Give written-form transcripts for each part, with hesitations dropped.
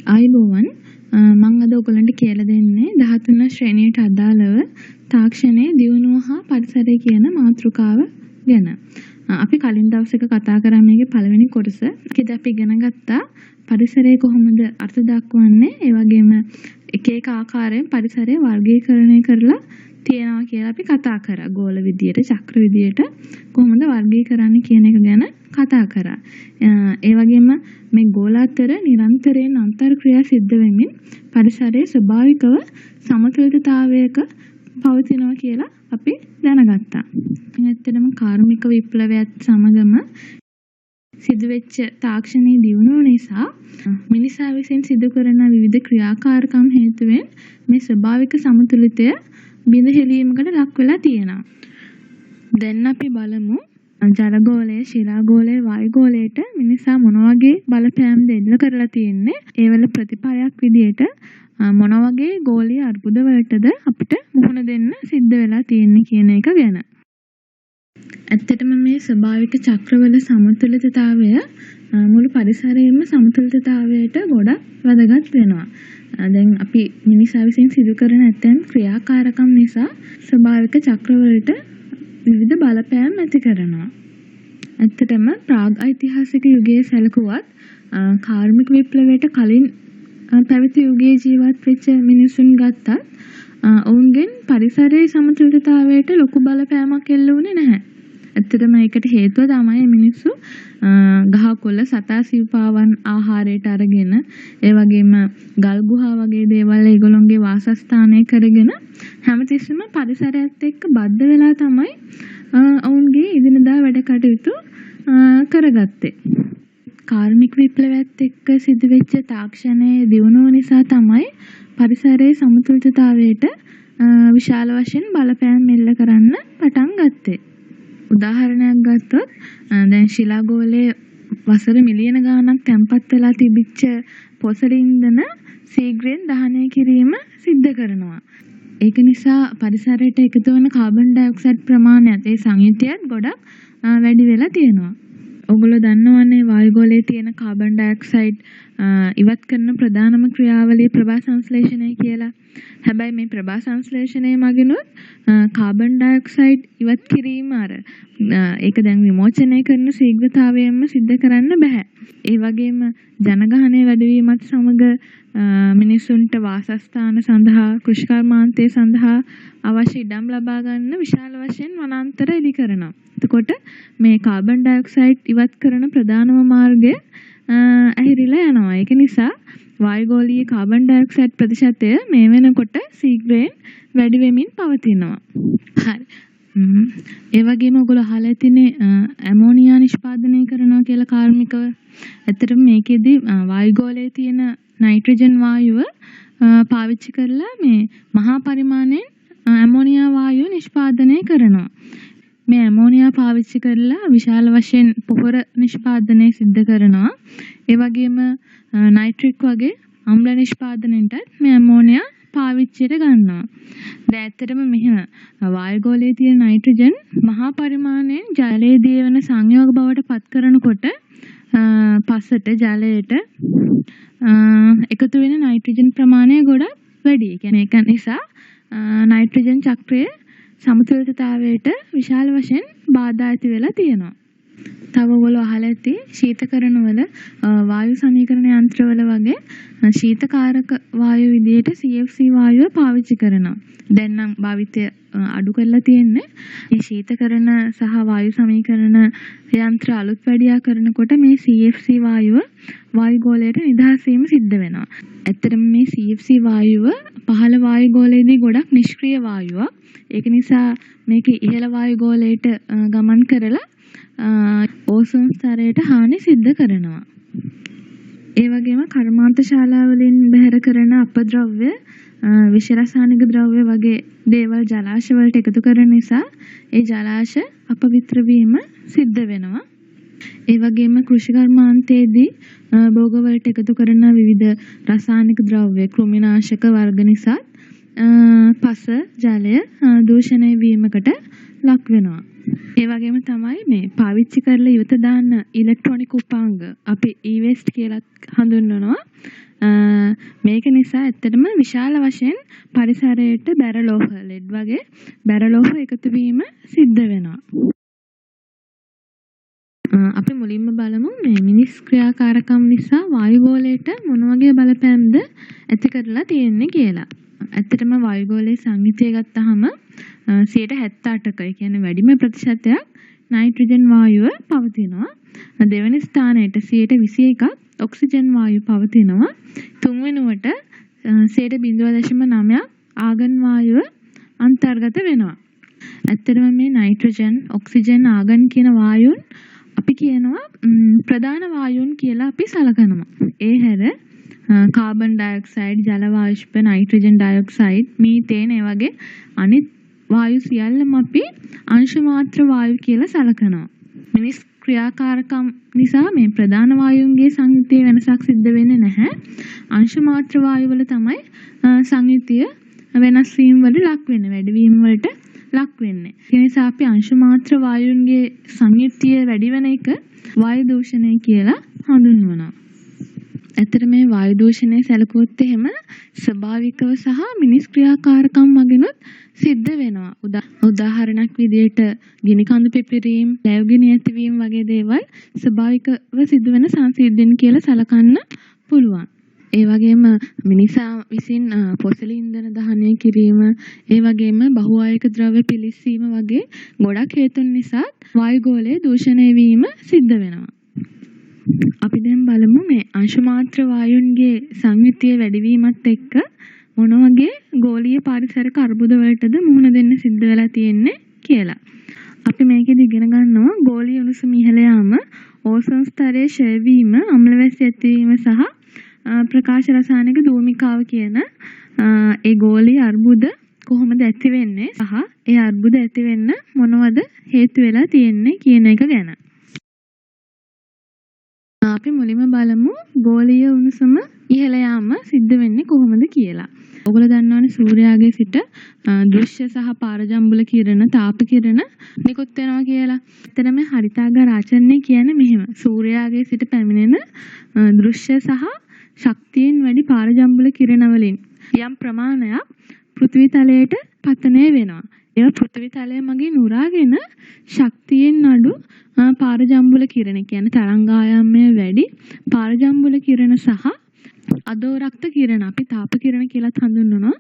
ආයුබෝවන් මම අද ඔයගලන්ට කියලා දෙන්නේ 13 ශ්‍රේණියට අදාළව තාක්ෂණයේ දියුණුව හා පරිසරය කියන මාතෘකාව ගැන. අපි කලින් දවසක කතා කරා මේකේ පළවෙනි කොටස. ඒකද අපි ඉගෙන ගත්තා පරිසරය කොහොමද අර්ථ දක්වන්නේ, ඒ වගේම එක එක ආකාරයෙන් පරිසරය වර්ගීකරණය කරලා තියෙනවා කියලා අපි කතා කරා. ගෝල විදියට, චක්‍ර විදියට කොහොමද වර්ගීකරන්නේ කියන එක ගැන කතා කරා. ඒ වගේම මේ ගෝල අතර නිරන්තරයෙන් අන්තර්ක්‍රියා සිද්ධ වෙමින් පරිසරයේ ස්වභාවිකව සමතුලිතතාවයක පවතිනවා කියලා අපි දැනගත්තා. ඇත්තටම කාර්මික විප්ලවයත් සමගම සිදුවෙච්ච තාක්ෂණයේ දියුණුව නිසා මිනිසා විසින් සිදු කරන විවිධ ක්‍රියාකාරකම් හේතුවෙන් මේ ස්වභාවික සමතුලිතය බිඳ හෙලීමකට ලක් වෙලා තියෙනවා. දැන් අපි බලමු ජලගෝලය, ශිලාගෝලය, වායුගෝලයට මිනිසා මොන වගේ බලපෑම්ද එල්ල කරලා තියෙන්නේ, ඒවල ප්‍රතිඵලයක් විදියට මොන වගේ ගෝලීය අර්බුද වලටද අපිට මුහුණ දෙන්න සිද්ධ වෙලා තියෙන්නේ කියන එක ගැන. ඇත්තටම මේ ස්වභාවික චක්‍රවල සමතුලිතතාවය මුළු පරිසරයේම සමතුලිතතාවයට ගොඩක් වැදගත් වෙනවා. දැන් අපි මිනිසා විසින් සිදු කරන ඇතැම් ක්‍රියාකාරකම් නිසා ස්වභාවික චක්‍රවලට විවිධ බලපෑම් ඇති කරනවා. ඇත්තටම ප්‍රාග් ඓතිහාසික යුගයේ සැලකුවත් කාර්මික විප්ලවයට කලින් පැවති යුගයේ ජීවත් වෙච්ච මිනිසුන් ගත්තත් ඔවුන්ගෙන් පරිසරයේ සමතුලිතතාවයට ලොකු බලපෑමක් එල්ල වුණේ නැහැ. ඇත්තටම ඒකට හේතුව තමයි මිනිස්සු ගහකොළ, සතා සිව්පාවන් ආහාරයට අරගෙන, ඒ වගේම ගල් ගුහා වගේ දේවල් ඒගොල්ලොන්ගේ වාසස්ථානය කරගෙන හැමතිස්සෙම පරිසරයත් එක්ක බද්ධ වෙලා තමයි ඔවුන්ගේ එදිනදා වැඩ කටයුතු කරගත්තේ. කාර්මික විප්ලවයත් එක්ක සිදුවෙච්ච තාක්ෂණයේ දියුණුව නිසා තමයි පරිසරයේ සමතුලිතතාවයට විශාල වශයෙන් බලපෑම් එල්ල කරන්න පටන් ගත්තේ. උදාහරණයක් ගත්තොත් දැන් ශිලාගෝලයේ වසර මිලියන ගාණක් තැන්පත් වෙලා තිබිච්ච පොසල ඉන්ධන ශීඝ්‍රයෙන් දහනය කිරීම සිද්ධ කරනවා. ඒක නිසා පරිසරයට එකතු වන කාබන් ඩයොක්සයිඩ් ප්‍රමාණයත් ඒ සංයුතියත් ගොඩක් වැඩි වෙලා තියෙනවා. ඔයගොල්ලෝ දන්නවනේ වායුගෝලයේ තියෙන කාබන් ඩයොක්සයිඩ් ඉවත් කරන ප්‍රධානම ක්‍රියාවලිය ප්‍රභා සංශ්ලේෂණය කියලා. හැබැයි මේ ප්‍රභා සංශ්ලේෂණය මගිනුත් කාබන් ඩයොක්සයිඩ් ඉවත් කිරීම ඒක දැන් විමෝචනය කරන ශීඝ්‍රතාවයෙන්ම සිද්ධ කරන්න බෑ. ඒ වගේම ජනගහනය වැඩිවීමත් සමග මිනිසුන්ට වාසස්ථාන සඳහා, කෘෂිකර්මාන්තය සඳහා අවශ්‍ය ඉඩම් ලබා ගන්න විශාල වශයෙන් වනාන්තර ඉදි කරනවා. එතකොට මේ කාබන් ඩයොක්සයිඩ් ඉවත් කරන ප්‍රධානම මාර්ගය ඇහිරිලා යනවා. ඒක නිසා වායුගෝලීය කාබන් ඩයොක්සයිඩ් ප්‍රතිශතය මේ වෙනකොට ශීඝ්‍රයෙන් වැඩි වෙමින් පවතිනවා. හරි. ඒ වගේම ඔයගොල්ලෝ අහලා ඇතිනේ ඇමෝනියා නිෂ්පාදනය කරනවා කියලා කාර්මිකව. ඇත්තටම මේකෙදි වායුගෝලයේ තියෙන නයිට්‍රජන් වායුව පාවිච්චි කරලා මේ මහා පරිමාණයෙන් ඇමෝනියා වායුව නිෂ්පාදනය කරනවා. මේ ඇමෝනියා පාවිච්චි කරලා විශාල වශයෙන් පොහොර නිෂ්පාදනය සිද්ධ කරනවා. ඒ වගේම නයිට්‍රික් වගේ අම්ල නිෂ්පාදනයටත් මේ ඇමෝනියා පාවිච්චියට ගන්නවා. දැන් ඇත්තටම මෙහෙම වායුගෝලයේ තියෙන නයිට්‍රජන් මහා පරිමාණයෙන් ජලයේ දියවන සංයෝග බවට පත් කරනකොට පසට ජලයට එකතු වෙන නයිට්‍රජන් ප්‍රමාණය ගොඩක් වැඩි. ඒ කියන්නේ ඒක නිසා නයිට්‍රජන් චක්‍රයේ සමතුලිතතාවයට විශාල වශයෙන් බාධා ඇති වෙලා තියෙනවා. තව ඔයගොල්ලෝ අහලා ඇති ශීතකරණවල වායු සමීකරණ යන්ත්‍රවල වගේ ශීතකාරක වායු විදියට CFC වායුව පාවිච්චි කරනවා. දැන් නම් භාවිතය අඩු කරලා තියෙන්නේ. මේ ශීතකරණ සහ වායු සමීකරණ යන්ත්‍ර අලුත් වැඩියා කරනකොට මේ CFC වායුව වායුගෝලයට නිදහස් වීම සිද්ධ වෙනවා. ඇත්තටම මේ CFC වායුව පහළ වායුගෝලයේදී ගොඩක් නිෂ්ක්‍රීය වායුවක්. ඒක නිසා මේක ඉහළ වායුගෝලයට ගමන් කරලා ඕසෝන් ස්තරයට හානි සිද්ධ කරනවා. ඒ වගේම කර්මාන්ත ශාලාවලින් බැහැර කරන අපද්‍රව්‍ය, විෂ රසායනික ද්‍රව්‍ය වගේ දේවල් ජලාශ වලට එකතු කරන නිසා ඒ ජලාශ අපවිත්‍ර වීම සිද්ධ වෙනවා. ඒ වගේම කෘෂිකර්මාන්තයේදී භෝග වලට එකතු කරන විවිධ රසායනික ද්‍රව්‍ය, කෘමිනාශක වර්ග නිසා පස ජලය දූෂණය වීමකට ලක් වෙනවා. ඒ වගේම තමයි මේ පාවිච්චි කරලා ඉවත දාන්න ඉලෙක්ට්‍රොනික උපාංග අපි e-waste කියලා හඳුන්වනවා. මේක නිසා ඇත්තටම විශාල වශයෙන් පරිසරයට බැරලෝහ ලෙඩ් වගේ බැරලෝහ එකතු වීම සිද්ධ වෙනවා. අපි මුලින්ම බලමු මේ මිනිස් ක්‍රියාකාරකම් නිසා වායුගෝලයට මොන වගේ බලපෑම්ද ඇති කරලා තියෙන්නේ කියලා. ඇත්තටම වායුගෝලයේ සංයුතිය ගත්තාම 78%ක ඒ කියන්නේ වැඩිම ප්‍රතිශතයක් නයිට්‍රජන් වායුව පවතිනවා. දෙවෙනි ස්ථානයට 21%ක් ඔක්සිජන් වායුව පවතිනවා. තුන්වෙනුවට 0.9ක් ආගන් වායුව අන්තර්ගත වෙනවා. ඇත්තටම මේ නයිට්‍රජන්, ඔක්සිජන්, ආගන් කියන වායුන් අපි කියනවා ප්‍රධාන වායුන් කියලා අපි සලකනවා. ඒ හැර කාබන් ඩයොක්සයිඩ්, ජල වාෂ්ප, නයිට්‍රජන් ඩයොක්සයිඩ්, මීතේන් ඒ වගේ අනිත් වායු සියල්ලම අපි අංශු මාත්‍ර වායු කියලා සලකනවා. මිනිස් ක්‍රියාකාරකම් නිසා මේ ප්‍රධාන වායුන්ගේ සංයුතිය වෙනසක් සිද්ධ වෙන්නේ නැහැ. අංශු මාත්‍ර වායු වල තමයි සංයුතිය වෙනස් වීම වලට ලක් වෙන්නේ, වැඩි වීම වලට ලක් වෙන්නේ. ඒ නිසා අපි අංශු මාත්‍ර වායුන්ගේ සංයුතිය වැඩි වෙන එක වායු දූෂණය කියලා හඳුන්වනවා. ඇත්තට මේ වායු දූෂණය සැලකුවොත් එහෙම ස්වභාවිකව සහ මිනිස් ක්‍රියාකාරකම් මගිනුත් සිද්ධ වෙනවා. උදාහරණයක් විදිහට ගිනි කඳු පිපිරීම, ලැබුගිනි ඇතිවීම වගේ දේවල් ස්වභාවිකව සිදුවෙන සංසිද්ධීන් කියලා සලකන්න පුළුවන්. ඒ වගේම මිනිසා විසින් පොසිල ඉන්ධන දහනය කිරීම, ඒ වගේම බහුආයක ද්‍රව්‍ය පිලිස්සීම වගේ ගොඩක් හේතුන් නිසා වායුගෝලයේ දූෂණය වීම සිද්ධ වෙනවා. අපි දැන් බලමු මේ අංශු මාත්‍ර වායුන්ගේ සංයුතිය වැඩිවීමත් එක්ක මොන වගේ ගෝලීය පාරිසරික අර්බුද වලටද මුහුණ දෙන්න සිද්ධ වෙලා තියෙන්නේ කියලා. අපි මේකෙදි ඉගෙන ගන්නවා ගෝලීය උණුසුම ඉහළ යාම, ඕසෝන් ස්තරයේ ක්ෂය වීම, අම්ල වැසි ඇතිවීම සහ ප්‍රකාශ රසායනික ධූමිකාව කියන ඒ ගෝලීය අර්බුද කොහොමද ඇති වෙන්නේ සහ ඒ අර්බුද ඇති වෙන්න මොනවද හේතු වෙලා තියෙන්නේ කියන එක ගැන. අපි මුලින්ම බලමු ගෝලීය උණුසුම ඉහළ යාම සිද්ධ වෙන්නේ කොහොමද කියලා. ඔයගොල්ලෝ දන්නවනේ සූර්යාගේ සිට දෘශ්‍ය සහ පාරජම්බුල කිරණ, තාප කිරණ නිකුත් වෙනවා කියලා. එතනම හරිතාගාර ආචරණය කියන්නේ මෙහෙම. සූර්යාගේ සිට පැමිණෙන දෘශ්‍ය සහ ශක්තියෙන් වැඩි පාරජම්බුල කිරණ වලින් යම් ප්‍රමාණයක් පෘථිවි තලයට පතනය වෙනවා. ඒවා පෘථිවි තලය මගින් උරාගෙන ශක්තියෙන් අඩු පාරජම්බුල කිරණ කියන්නේ තරංගායාමය වැඩි පාරජම්බුල කිරණ සහ අදෝරක්ත කිරණ අපි තාප කිරණ කියලාත් හඳුන්වනවා.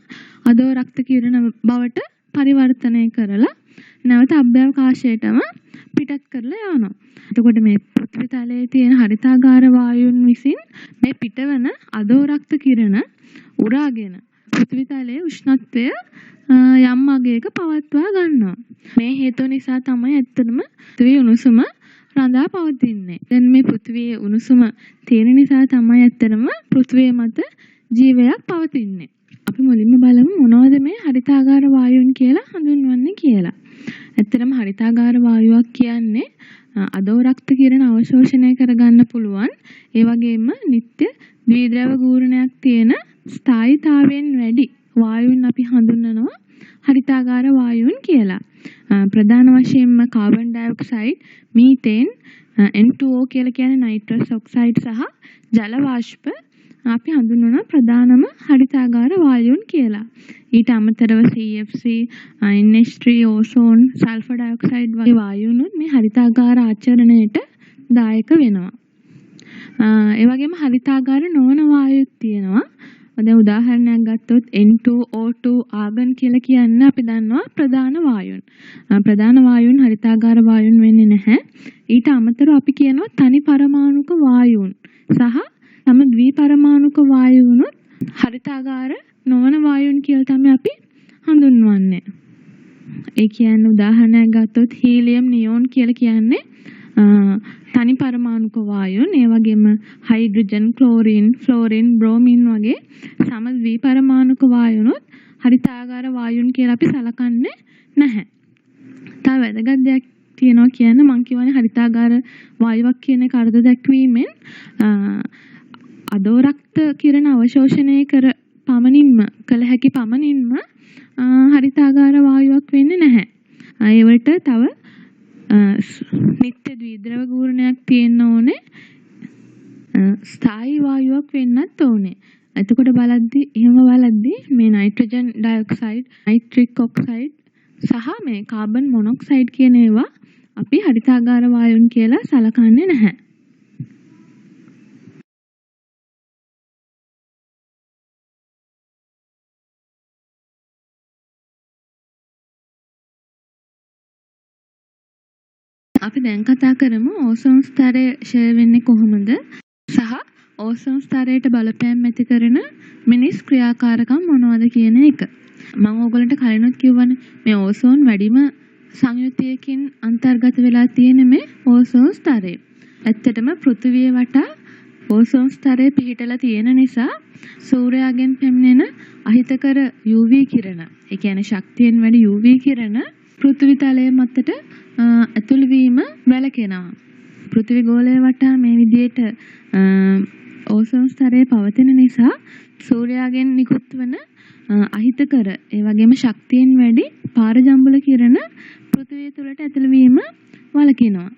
අදෝරක්ත කිරණ බවට පරිවර්තනය කරලා නැවත අභ්‍යවකාශයටම පිටත් කරලා යනවා. එතකොට මේ පෘථිවි තලයේ තියෙන හරිතාගාර වායුන් විසින් මේ පිටවන අදෝරක්ත කිරණ උරාගෙන පෘථිවි තලයේ උෂ්ණත්වය යම් අගයක පවත්වා ගන්නවා. මේ හේතුව නිසා තමයි ඇත්තටම පෘථිවි උණුසුම රඳා පවතින්නේ. දැන් මේ පෘථිවියේ උණුසුම තියෙන නිසා තමයි ඇත්තටම පෘථිවිය මත ජීවයක් පවතින්නේ. අපි මුලින්ම බලමු මොනවද මේ හරිතාගාර වායුන් කියලා හඳුන්වන්නේ කියලා. ඇත්තටම හරිතාගාර වායුවක් කියන්නේ අදෝරක්ත කිරණ අවශෝෂණය කරගන්න පුළුවන්. ඒ වගේම නිත්‍ය ද්විද්‍රව ගූර්ණයක් තියෙන ස්ථායීතාවයෙන් වැඩි වායුන් අපි හඳුන්වනවා හරිතාගාර වායුන් කියලා. ප්‍රධාන වශයෙන්ම කාබන් ඩයොක්සයිඩ්, මීතේන්, N2O කියලා කියන්නේ නයිට්‍රස් ඔක්සයිඩ් සහ ජල වාෂ්ප අපි හඳුන්වන ප්‍රධානම හරිතාගාර වායුන් කියලා. ඊට අමතරව CFC, NH3, ozone, sulphur dioxide වගේ වායුනුත් මේ හරිතාගාර ආචරණයට දායක වෙනවා. ඒ වගේම හරිතාගාර නොවන වායුත් තියෙනවා. දැන් උදාහරණයක් ගත්තොත් N2O2 ආගන් කියලා කියන්නේ අපි දන්නවා ප්‍රධාන වායුන්. ප්‍රධාන වායුන් හරිතාගාර වායුන් වෙන්නේ නැහැ. ඊට අමතරව අපි කියනවා තනි පරමාණුක වායුන් සහ තම ද්විපරමාණුක වායුනුත් හරිතාගාර නොවන වායුන් කියලා තමයි අපි හඳුන්වන්නේ. ඒ කියන්නේ උදාහරණයක් ගත්තොත් හීලියම්, නියෝන් කියලා කියන්නේ තනි පරමාණුක වායුන්. ඒ වගේම හයිඩ්‍රජන්, ක්ලෝරින්, ෆ්ලෝරින්, බ්‍රෝමින් වගේ සම ද්විපරමාණුක වායුනුත් හරිතාගාර වායුන් කියලා අපි සලකන්නේ නැහැ. තව වැදගත් දෙයක් තියෙනවා කියන්නේ මම කියවනේ හරිතාගාර වායුවක් කියන එක අර්ථ දැක්වීමෙන් අදෝරක්ත කිරණ අවශෝෂණය කර පමණින්ම කළ හැකි පමණින්ම හරිතාගාර වායුවක් වෙන්නේ නැහැ. ඒවට තව නිත්‍ය ද්විද්‍රව ගූර්ණයක් තියෙන්න ඕනේ. ස්ථායී වායුවක් වෙන්නත් ඕනේ. එතකොට එහෙම බලද්දී මේ නයිට්‍රජන් ඩයොක්සයිඩ්, නයිට්‍රික් ඔක්සයිඩ් සහ මේ කාබන් මොනොක්සයිඩ් කියන ඒවා අපි හරිතාගාර වායුන් කියලා සලකන්නේ නැහැ. අපි දැන් කතා කරමු ඕසෝන් ස්තරය ක්ෂය වෙන්නේ කොහොමද සහ ඕසෝන් ස්තරයට බලපෑම් ඇති කරන මිනිස් ක්‍රියාකාරකම් මොනවද කියන එක. මම ඕගලන්ට කලිනුත් කිව්වනේ මේ ඕසෝන් වැඩිම සංයුතියකින් අන්තර්ගත වෙලා තියෙන මේ ඕසෝන් ස්තරය. ඇත්තටම පෘථිවිය වටා ඕසෝන් ස්තරය පිහිටලා තියෙන නිසා සූර්යාගෙන් පැමිණෙන අහිතකර UV කිරණ, ඒ කියන්නේ ශක්තියෙන් වැඩි UV කිරණ පෘථිවි තලය මතට ඇතුළු වීම වැළකෙනවා. පෘථිවි ගෝලය වටා මේ විදිහට ඕසෝන් ස්තරය පවතින නිසා සූර්යාගෙන් නිකුත් වන අහිතකර ඒ වගේම ශක්තියෙන් වැඩි පාරජම්බුල කිරණ පෘථිවිය තුළට ඇතුළු වීම වළකිනවා.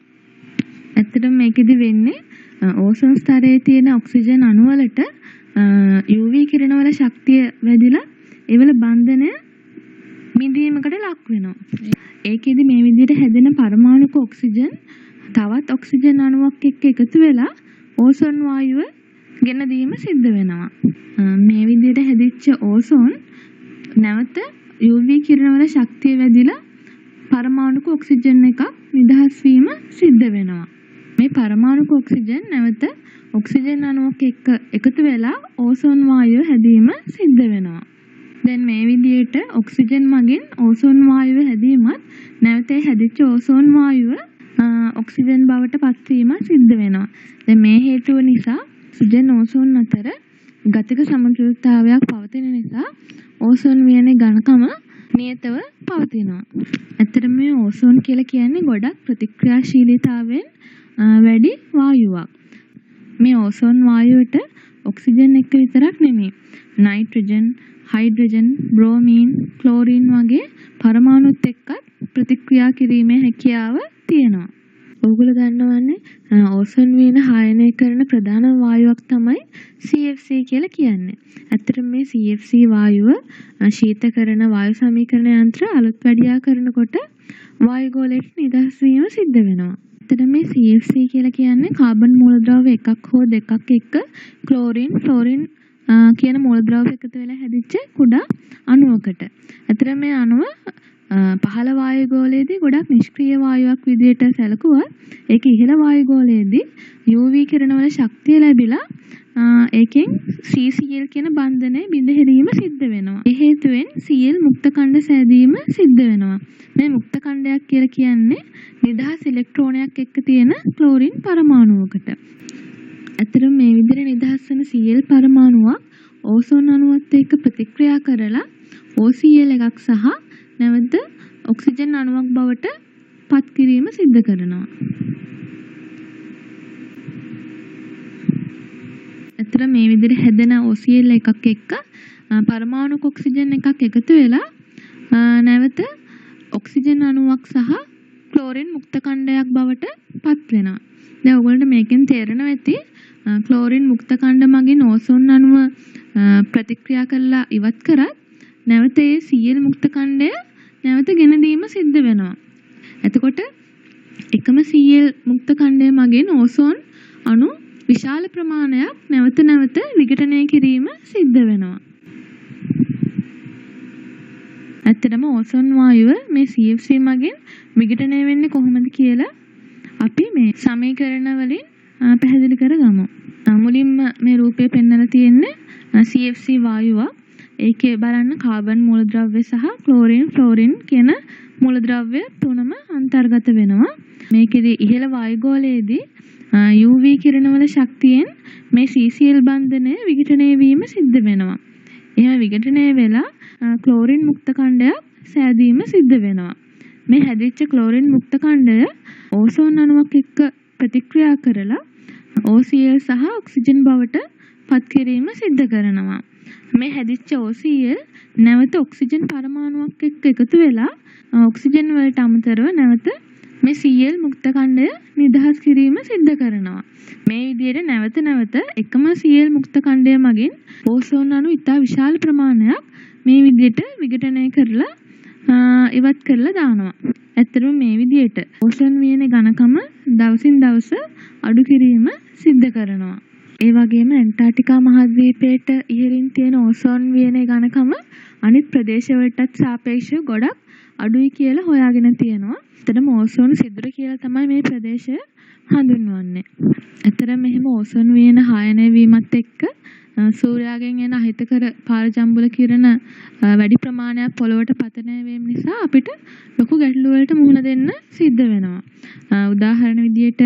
ඇත්තටම මේකෙදි වෙන්නේ ඕසෝන් ස්තරයේ තියෙන ඔක්සිජන් අණු වලට UV කිරණ වල ශක්තිය වැඩිලා ඒවල බන්ධනය බිඳීමකට ලක් වෙනවා. ඒකෙදි මේ විදිහට හැදෙන පරමාණුක ඔක්සිජන් තවත් ඔක්සිජන් අණුවක් එක්ක එකතු වෙලා ඕසෝන් වායුව ගෙන දීම සිද්ධ වෙනවා. මේ විදිහට හැදිච්ච ඕසෝන් නැවත UV කිරණ වල ශක්තිය වැඩිලා පරමාණුක ඔක්සිජන් එකක් නිදහස් වීම සිද්ධ වෙනවා. මේ පරමාණුක ඔක්සිජන් නැවත ඔක්සිජන් අණුවක් එක්ක එකතු වෙලා ඕසෝන් වායුව හැදීම සිද්ධ වෙනවා. දැන් මේ විදිහට ඔක්සිජන් මගින් ඕසෝන් වායුව හැදීමත් නැවත හැදිච්ච ඕසෝන් වායුව ඔක්සිජන් බවට පත්වීම සිද්ධ වෙනවා. දැන් මේ හේතුව නිසා ඔක්සිජන් ඕසෝන් අතර ගතික සමතුලිතතාවයක් පවතින නිසා ඕසෝන් වියනේ ඝනකම නියතව පවතිනවා. ඇත්තටම මේ ඕසෝන් කියලා කියන්නේ ගොඩක් ප්‍රතික්‍රියාශීලීතාවයෙන් වැඩි වායුවක්. මේ ඕසෝන් වායුවට ඔක්සිජන් එක විතරක් නෙමෙයි. නයිට්‍රජන්, හයිඩ්‍රජන්, බ්‍රෝමීන්, ක්ලෝරින් වගේ පරමාණුත් එක්කත් ප්‍රතික්‍රියා කිරීමේ හැකියාව තියෙනවා. ඔයගොල්ලෝ දන්නවන්නේ ඕසෝන් වියන හායනය කරන ප්‍රධාන වායුවක් තමයි CFC කියලා කියන්නේ. ඇත්තටම මේ CFC වායුව ශීතකරණ වායු සමීකරණ යන්ත්‍ර අලුත් වැඩියා කරනකොට වායුගෝලයට නිදහස් වීම සිද්ධ වෙනවා. ඇත්තටම මේ CFC කියලා කියන්නේ කාබන් මූලද්‍රව්‍ය එකක් හෝ දෙකක් එක්ක ක්ලෝරින්, ෆ්ලෝරින් කියන මූලද්‍රව්‍ය එකතු වෙලා හැදිච්ච කුඩා අණුවකට. ඇත්තටම මේ අණුව පහළ වායුගෝලයේදී ගොඩක් නිෂ්ක්‍රීය වායුවක් විදිහට සැලකුවා. ඒක ඉහළ වායුගෝලයේදී UV කිරණ වල ශක්තිය ලැබිලා ඒකෙන් CCl කියන බන්ධනය බිඳ හැරීම සිද්ධ වෙනවා. ඒ හේතුවෙන් Cl මුක්ත කණ්ඩ සෑදීම සිද්ධ වෙනවා. මේ මුක්ත කණ්ඩයක් කියලා කියන්නේ නිදහස් ඉලෙක්ට්‍රෝනයක් එක්ක තියෙන ක්ලෝරින් පරමාණුවකට. ඇත්තටම මේ විදිහට නිදහස් වෙන Cl පරමාණුවක් ඕසෝන් අණුවත් එක්ක ප්‍රතික්‍රියා කරලා OCl එකක් සහ නැවත ඔක්සිජන් අණුවක් බවට පත් කිරීම සිද්ධ කරනවා. ඇත්තට මේ විදිහට හැදෙන OCl එකක් එක්ක පරමාණුක ඔක්සිජන් එකක් එකතු වෙලා නැවත ඔක්සිජන් අණුවක් සහ ක්ලෝරින් මුක්ත කණ්ඩයක් බවට පත් වෙනවා. දැන් ඔයගොල්ලන්ට මේකෙන් තේරෙනවා ඇති ක්ලෝරින් මුක්ත කණ්ඩ මගින් ඕසෝන් අණුව ප්‍රතික්‍රියා කරලා ඉවත් කරත් නැවත ඒ Cl මුක්ත කණ්ඩය නැවත ගෙන දීම සිද්ධ වෙනවා. එතකොට එකම Cl මුක්ත කණ්ඩය මගින් ඕසෝන් අණු විශාල ප්‍රමාණයක් නැවත විඝටනය කිරීම සිද්ධ වෙනවා. ඇත්තටම ඕසෝන් වායුව මේ CFC මගින් විඝටනය වෙන්නේ කොහොමද කියලා අපි මේ සමීකරණ වලින් පැහැදිලි කරගමු. මුලින්ම මේ රූපය පෙන්වලා තියෙන්නේ CFC වායුවක්. ඒකේ බලන්න කාබන් මූලද්‍රව්‍ය සහ ක්ලෝරින්, ෆ්ලෝරින් කියන මූලද්‍රව්‍ය තුනම අන්තර්ගත වෙනවා. මේකෙදි ඉහළ වායුගෝලයේදී UV කිරණ වල ශක්තියෙන් මේ CCl බන්ධනය විඝටනය වීම සිද්ධ වෙනවා. එහෙම විඝටනය වෙලා ක්ලෝරින් මුක්ත කණ්ඩයක් සෑදීම සිද්ධ වෙනවා. මේ හැදිච්ච ක්ලෝරින් මුක්ත කණ්ඩය ඕසෝන් අණුවක් එක්ක ප්‍රතික්‍රියා කරලා OCl සහ ඔක්සිජන් බවට පත් කිරීම සිද්ධ කරනවා. මේ හැදිච්ච OCl නැවත ඔක්සිජන් පරමාණුවක් එක්ක එකතු වෙලා ඔක්සිජන් වලට අමතරව නැවත මේ Cl මුක්ත කණ්ඩය නිදහස් කිරීම සිද්ධ කරනවා. මේ විදිහට නැවත නැවත එකම Cl මුක්ත කණ්ඩය මගින් ඕසෝන් අණු ඉතා විශාල ප්‍රමාණයක් මේ විදිහට විඝටනය කරලා ඉවත් කරලා දානවා. ඇත්තටම මේ විදිහට ඕසෝන් වියනේ ඝනකම දවසින් දවස අඩු කිරීම සිද්ධ කරනවා. ඒ වගේම ඇන්ටාර්ක්ටිකා මහද්වීපයට ඉහළින් තියෙන ඕසෝන් වියනේ ඝනකම අනිත් ප්‍රදේශවලටත් සාපේක්ෂව ගොඩක් අඩුයි කියලා හොයාගෙන තියෙනවා. ඇත්තටම ඕසෝන් සිදුර කියලා තමයි මේ ප්‍රදේශය හඳුන්වන්නේ. ඇත්තටම මෙහෙම ඕසෝන් වියන හායනය වීමත් එක්ක සූර්යාගෙන් එන අහිතකර පාරජම්බුල කිරණ වැඩි ප්‍රමාණයක් පොළොවට පතනය වීම නිසා අපිට ලොකු ගැටලු වලට මුහුණ දෙන්න සිද්ධ වෙනවා. උදාහරණ විදියට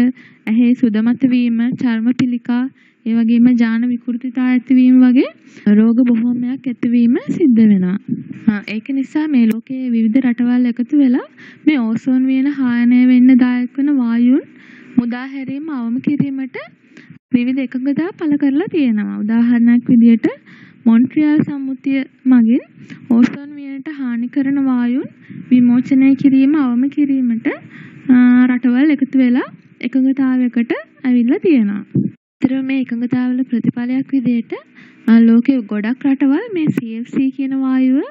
ඇහි සුදමත වීම, චර්ම පිළිකා, ඒ වගේම ජාන විකෘතිතා ඇතිවීම වගේ රෝග බොහෝමයක් ඇතිවීම සිද්ධ වෙනවා. ඒක නිසා මේ ලෝකයේ විවිධ රටවල් එකතු වෙලා මේ ඕසෝන් වියන හායනය වෙන්න දායක වන වායුන් මුදා හැරීම අවම කිරීමට විවිධ එකඟතා පළ කරලා තියෙනවා. උදාහරණයක් විදියට මොන්ට්‍රියල් සම්මුතිය මගින් ඕසෝන් වියනට හානි කරන වායුන් විමෝචනය කිරීම අවම කිරීමට රටවල් එකතු වෙලා එකඟතාවයකට ඇවිල්ලා තියෙනවා. ඒතර මේ එකඟතාවල ප්‍රතිඵලයක් විදියට ලෝකයේ ගොඩක් රටවල් මේ CFC කියන වායුව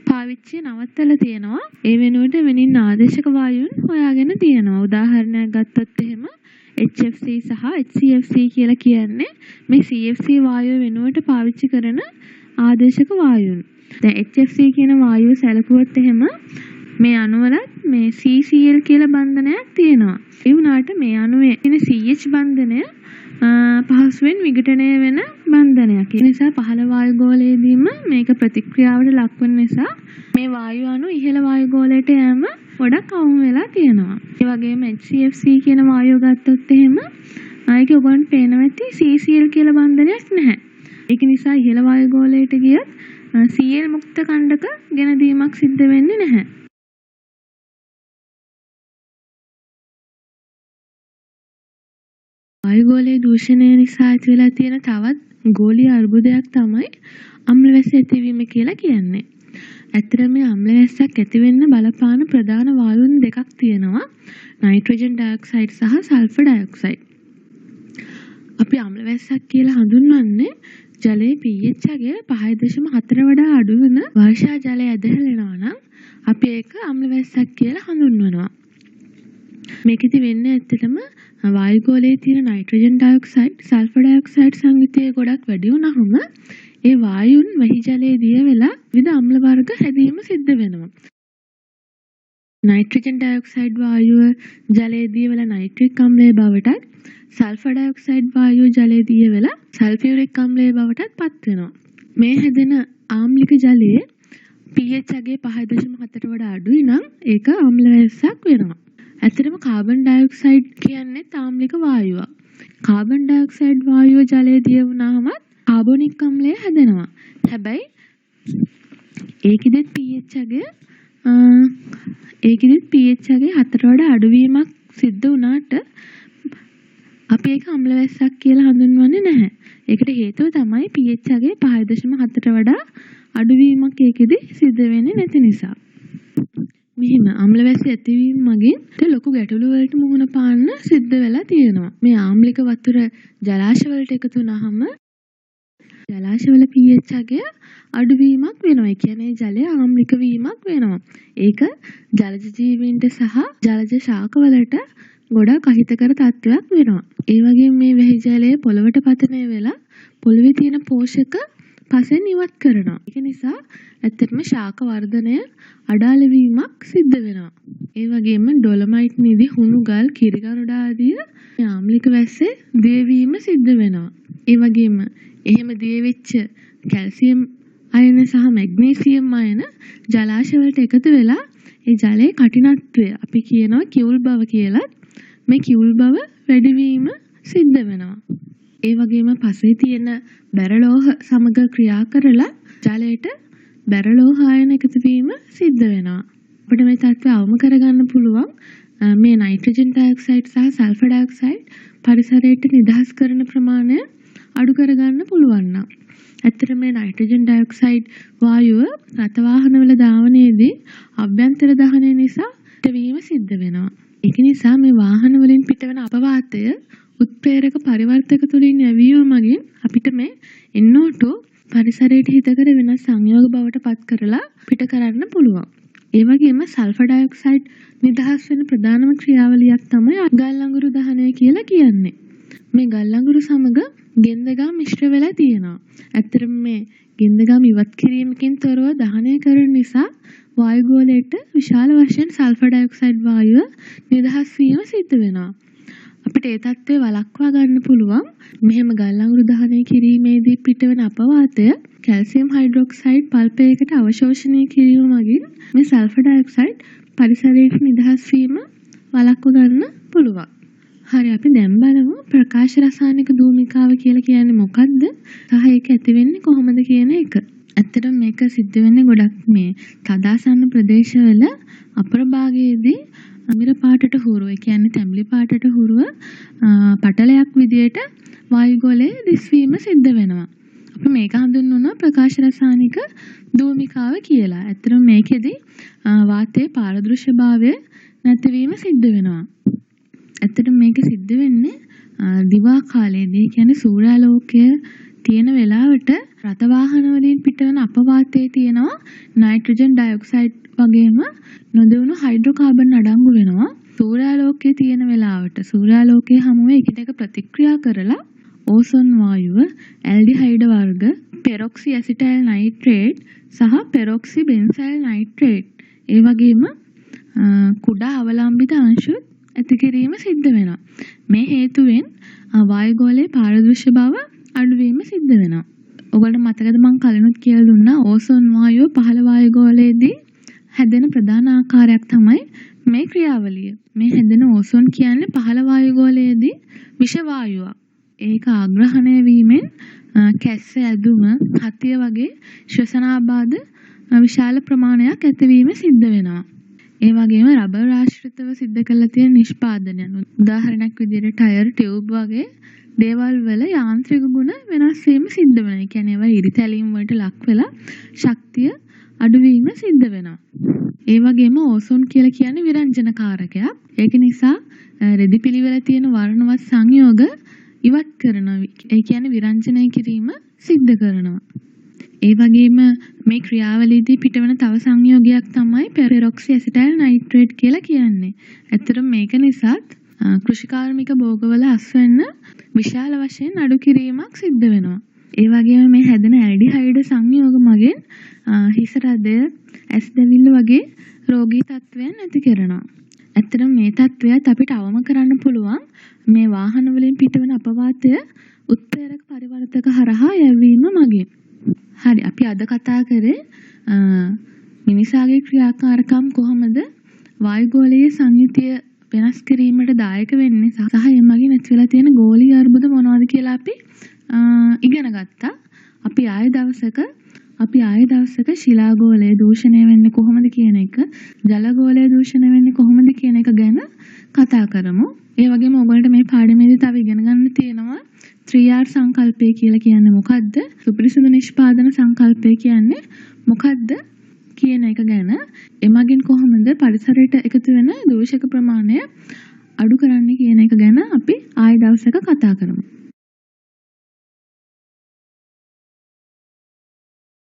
පාවිච්චි නවත්තලා තියෙනවා. ඒ වෙනුවට වෙනින් ආදේශක වායුන් හොයාගෙන තියෙනවා. උදාහරණයක් ගත්තොත් එහෙම HFC සහ HCFC කියලා කියන්නේ මේ CFC වායුව වෙනුවට පාවිච්චි කරන ආදේශක වායුන්. දැන් HFC කියන වායුව සැලකුවොත් එහෙම මේ අණුවලත් මේ CCl කියලා බන්ධනයක් තියෙනවා. ඒ වුණාට මේ අණුවේ තියෙන CH බන්ධනය පහසුවෙන් විඝටනය වෙන බන්ධනයක්. ඒ නිසා පහළ වායු ගෝලයේදීම මේක ප්‍රතික්‍රියාවට ලක්වන නිසා මේ වායු අණු ඉහළ වායු ගෝලයට යෑම ගොඩක් අවම වෙලා තියෙනවා. ඒ වගේම HCFC කියන වායුව ගත්තොත් එහෙම ආයෙක ඔයගොල්ලන්ට පේනවා ඇති CCl කියලා බන්ධනයක් නැහැ. ඒක නිසා ඉහළ වායු ගෝලයට ගියත් Cl මුක්ත කණ්ඩක ගෙන දීමක් සිද්ධ වෙන්නේ නැහැ. වායුගෝලයේ දූෂණය නිසා ඇති වෙලා තියෙන තවත් ගෝලීය අර්බුදයක් තමයි අම්ල වැස්ස ඇතිවීම කියලා කියන්නේ. ඇත්තටම මේ අම්ල වැස්සක් ඇති වෙන්න බලපාන ප්‍රධාන වායුන් දෙකක් තියෙනවා. නයිට්‍රජන් ඩයොක්සයිඩ් සහ සල්ෆර් ඩයොක්සයිඩ්. අපි අම්ල වැස්සක් කියලා හඳුන්වන්නේ ජලයේ pH අගය 5.4 වඩා අඩු වෙන වර්ෂා ජලය ඇදහිලෙනවා නම් අපි ඒක අම්ල වැස්සක් කියලා හඳුන්වනවා. මේකෙදි වෙන්නේ ඇත්තටම වායුගෝලයේ තියෙන නයිට්‍රජන් ඩයොක්සයිඩ්, සල්ෆර් ඩයොක්සයිඩ් සංයුතිය ගොඩක් වැඩි වුණාම ඒ වායුන් වැහි ජලයේ දිය වෙලා විවිධ අම්ල වර්ග හැදීම සිද්ධ වෙනවා. නයිට්‍රජන් ඩයොක්සයිඩ් වායුව ජලයේ දිය වෙලා නයිට්‍රික් අම්ලයේ බවටත්, සල්ෆර් ඩයොක්සයිඩ් වායුව ජලයේ දිය වෙලා සල්ෆියුරික් අම්ලයේ බවටත් පත් වෙනවා. මේ හැදෙන ආම්ලික ජලයේ pH අගය 5.4 වඩා අඩුයි නම් ඒක අම්ල වැස්සක් වෙනවා. ඇත්තටම කාබන් ඩයොක්සයිඩ් කියන්නේ ආම්ලික වායුවක්. කාබන් ඩයොක්සයිඩ් වායුව ජලයේ දිය වුණාම කාබොනික් අම්ලය හැදෙනවා. හැබැයි ඒකෙදිත් pH අගය 4 වඩා අඩුවීමක් සිද්ධ වුණාට අපි ඒක අම්ල වැස්සක් කියලා හඳුන්වන්නේ නැහැ. ඒකට හේතුව තමයි pH අගය 5.4 වඩා අඩුවීමක් ඒකෙදි සිද්ධ වෙන්නේ නැති නිසා. මෙහිම අම්ල වැස්ස ඇතිවීම මගින් ලොකු ගැටලු වලට මුහුණ පාන්න සිද්ධ වෙලා තියෙනවා. මේ ආම්ලික වතුර ජලාශ වලට එකතු වුනහම ජලාශවල pH අගය අඩුවීමක් වෙනවා. ඒ කියන්නේ ජලය ආම්ලික වීමක් වෙනවා. ඒක ජලජ ජීවීන්ට සහ ජලජ ශාක වලට ගොඩක් අහිතකර තත්ත්වයක් වෙනවා. ඒ වගේම මේ වැහි ජලය පොළවට පතනය වෙලා පොළවේ තියෙන පෝෂක පසෙන් ඉවත් කරනවා. ඒක නිසා ඇත්තටම ශාක වර්ධනය අඩාල වීමක් සිද්ධ වෙනවා. ඒ වගේම ඩොලොමයිට් නිදි හුණු ගල් කිරිගරුඩ ආදී ආම්ලික වැස්සේ දියවීම සිද්ධ වෙනවා. ඒ වගේම එහෙම දියවෙච්ච කැල්සියම් අයන සහ මැග්නීසියම් අයන ජලාශ වලට එකතු වෙලා ඒ ජලයේ කඨිනත්වය අපි කියනවා කිවුල් බව කියලා. මේ කිවුල් බව වැඩිවීම සිද්ධ වෙනවා. ඒ වගේම පසේ තියෙන බැරලෝහ සමග ක්‍රියා කරලා ජලයට බැරලෝහ ආයන එකතු වීම සිද්ධ වෙනවා. අපිට මේ තත්ත්වය අවම කරගන්න පුළුවන් මේ නයිට්‍රජන් ඩයොක්සයිඩ් සහ සල්ෆර් ඩයොක්සයිඩ් පරිසරයට නිදහස් කරන ප්‍රමාණය අඩු කරගන්න පුළුවන් නම්. ඇත්තට මේ නයිට්‍රජන් ඩයොක්සයිඩ් වායුව රත වාහනවල ධාවනයේදී අභ්‍යන්තර දහනය නිසා වීම සිද්ධ වෙනවා. ඒක නිසා මේ වාහන වලින් පිටවන අපවාතය උත්ප්‍රේරක පරිවර්තක තුලින් යැවීම මගින් අපිට මේ NO2 පරිසරයට හිතකර වෙනස් සංයෝග බවට පත් කරලා පිට කරන්න පුළුවන්. ඒ වගේම සල්ෆර් ඩයොක්සයිඩ් නිදහස් වෙන ප්‍රධානම ක්‍රියාවලියක් තමයි ගල් අඟුරු දහනය කියලා කියන්නේ. මේ ගල් අඟුරු සමග ගෙන්දගම් මිශ්‍ර වෙලා තියෙනවා. ඇත්තටම මේ ගෙන්දගම් ඉවත් කිරීමකින් තොරව දහනය කරන නිසා වායු ගෝලයට විශාල වශයෙන් සල්ෆර් ඩයොක්සයිඩ් වායුව නිදහස් වීම සිද්ධ වෙනවා. අපිට ඒ තත්ත්වය වළක්වා ගන්න පුළුවන්. මෙහෙම ගල් අඟුරු දහනය කිරීමේදී පිටවන අපවාතය කැල්සියම් හයිඩ්‍රොක්සයිඩ් පල්පයකට අවශෝෂණය කිරීම මගින් මේ සල්ෆර් ඩයොක්සයිඩ් පරිසරයට නිදහස් වීම වළක්වා ගන්න පුළුවන්. හරි අපි දැන් බලමු ප්‍රකාශ රසායනික ධූමිකාව කියලා කියන්නේ මොකක්ද? සහ ඒක ඇති වෙන්නේ කොහොමද කියන එක. ඇත්තටම මේක සිද්ධ වෙන්නේ ගොඩක් මේ තදාසන්න ප්‍රදේශවල අපර භාගයේදී අමිර පාටට හුරුව, ඒ කියන්නේ තැඹිලි පාටට හුරුව පටලයක් විදියට වායුගෝලයේ දිස්වීම සිද්ධ වෙනවා. අපි මේක හඳුන්වනවා ප්‍රකාශ රසායනික ධූමිකාව කියලා. ඇත්තටම මේකෙදි වාතයේ පාරදෘශ්‍යභාවය නැතිවීම සිද්ධ වෙනවා. ඇත්තටම මේක සිද්ධ වෙන්නේ දිවා කාලයේදී, කියන්නේ සූර්යාලෝකය තියෙන වෙලාවට රථ වාහන වලින් පිටවන අපවාතයේ තියෙනවා නයිට්‍රජන් ඩයොක්සයිඩ් වගේම නොදවුණු හයිඩ්‍රෝකාබන් අඩංගු වෙනවා. සූර්යාලෝකයේ තියෙන වෙලාවට සූර්යාලෝකයේ හැමුවේ එකිනෙක ප්‍රතික්‍රියා කරලා ඕසෝන් වායුව, ඇල්ඩිහයිඩ් වර්ග, පෙරොක්සි ඇසිටයිල් නයිට්‍රේට් සහ පෙරොක්සි බෙන්සයිල් නයිට්‍රේට් ඒ වගේම කුඩා අවලම්බිත අංශුත් ඇති කිරීම සිද්ධ වෙනවා. මේ හේතුවෙන් වායුගෝලයේ පාරදෘශ්‍ය බව අඩුවීම සිද්ධ වෙනවා. ඔයගොල්ලෝ මතකද මම කලිනුත් කියලා දුන්නා ඕසෝන් වායුව පහළ වායුගෝලයේදී හැදෙන ප්‍රධාන ආකාරයක් තමයි මේ ක්‍රියාවලිය. මේ හැදෙන ඕසෝන් කියන්නේ පහළ වායුගෝලයේදී විෂ වායුවක්. ඒක ආග්‍රහණය වීමෙන් කැස්ස ඇදුම, හතිය වගේ ශ්වසනාබාධ විශාල ප්‍රමාණයක් ඇතිවීම සිද්ධ වෙනවා. ඒ වගේම රබර් ආශ්‍රිතව සිද්ධ කරලා තියෙන නිෂ්පාදනයන්, උදාහරණයක් විදිහට ටයර්, ටියුබ් වගේ දේවල් වල යාන්ත්‍රික ගුණ වෙනස් වීම සිද්ධ වෙනවා. ඒ කියන්නේ ඒවා ඉරිතැලීම් වලට ලක් වෙලා ශක්තිය අඩුවීම සිද්ධ වෙනවා. ඒ වගේම ඕසෝන් කියලා කියන්නේ විරංජන කාරකයක්. ඒක නිසා රෙදි පිළිවෙල තියෙන වර්ණවත් සංයෝග ඉවත් කරනවා. ඒ කියන්නේ විරංජනය කිරීම සිද්ධ කරනවා. ඒ වගේම මේ ක්‍රියාවලියේදී පිටවන තව සංයෝගයක් තමයි පෙරොක්සි ඇසිටයිල් නයිට්‍රේට් කියලා කියන්නේ. ඇත්තටම මේක නිසාත් කෘෂිකාර්මික භෝගවල අස්වැන්න විශාල වශයෙන් අඩු කිරීමක් සිද්ධ වෙනවා. ඒ වගේම මේ හැදෙන ඇල්ඩිහයිඩ් සංයෝග මගින් හිස රදය, ඇස් දැවිල්ල වගේ රෝගී තත්ත්වයන් ඇති කරනවා. ඇත්තටම මේ තත්ත්වයත් අපිට අවම කරන්න පුළුවන් මේ වාහන වලින් පිටවන අපවාතය උත්ප්‍රේරක පරිවර්තක හරහා යැවීම මගින්. හරි අපි අද කතා කරේ මිනිසාගේ ක්‍රියාකාරකම් කොහොමද වායුගෝලීය සංයුතිය වෙනස් කිරීමට දායක වෙන්නේ සහ ඒ මගින් ඇති වෙලා තියෙන ගෝලීය අර්බුද මොනවද කියලා අපි ඉගෙන ගත්තා. අපි ආයෙ දවසක ශිලා ගෝලය දූෂණය වෙන්නේ කොහොමද කියන එක, ජල ගෝලය දූෂණය වෙන්නේ කොහොමද කියන එක ගැන කතා කරමු. ඒ වගේම ඔයගොල්ලන්ට මේ පාඩමේදී තව ඉගෙන ගන්න තියෙනවා 3R සංකල්පය කියලා කියන්නේ මොකද්ද? සුපිරිසිදු නිෂ්පාදන සංකල්පය කියන්නේ මොකද්ද කියන එක ගැන, එමගින් කොහොමද පරිසරයට එකතු වෙන දූෂක ප්‍රමාණය අඩු කරන්න කියන එක ගැන අපි ආයෙ දවසක කතා කරමු.